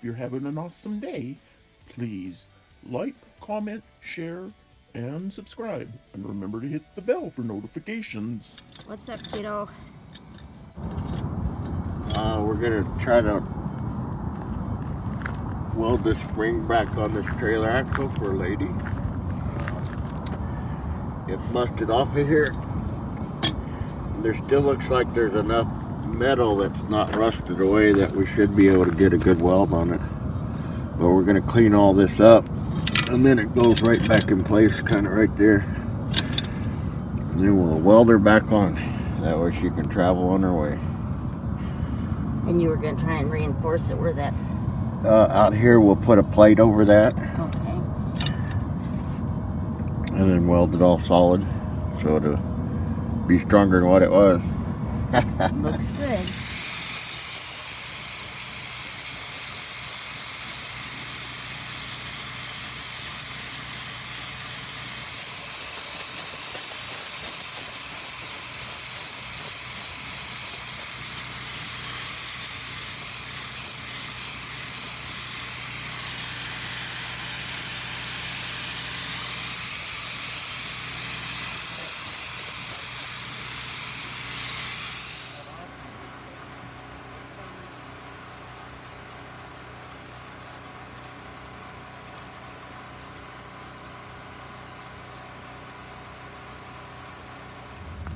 you're having an awesome day. Please like, comment, share, and subscribe. And remember to hit the bell for notifications. What's up, kiddo? We're gonna try to weld this spring back on this trailer axle for a lady. It busted off of here. There still looks like there's enough metal that's not rusted away that we should be able to get a good weld on it. But we're gonna clean all this up, and then it goes right back in place, kind of right there. And then we'll weld her back on. That way she can travel on her way. And you were going to try and reinforce it where that... Out here we'll put a plate over that. Okay. And then weld it all solid so it'll be stronger than what it was. Looks good.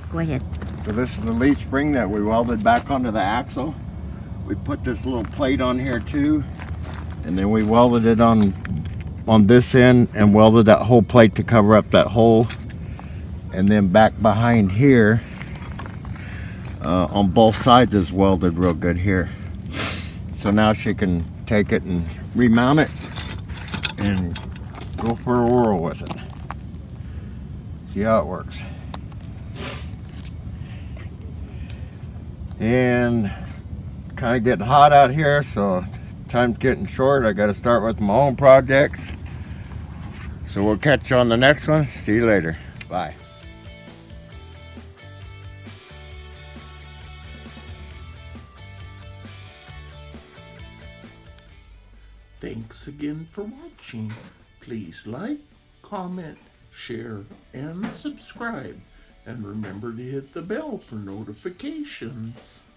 Go ahead. So this is the leaf spring that we welded back onto the axle. We put this little plate on here too, and then we welded it on this end and welded that whole plate to cover up that hole. And then back behind here, on both sides is welded real good here. So now she can take it and remount it and go for a whirl with it. See how it works. And kind of getting hot out here, so time's getting short. I got to start with my own projects. So we'll catch you on the next one. See you later. Bye. Thanks again for watching. Please like, comment, share, and subscribe. And remember to hit the bell for notifications.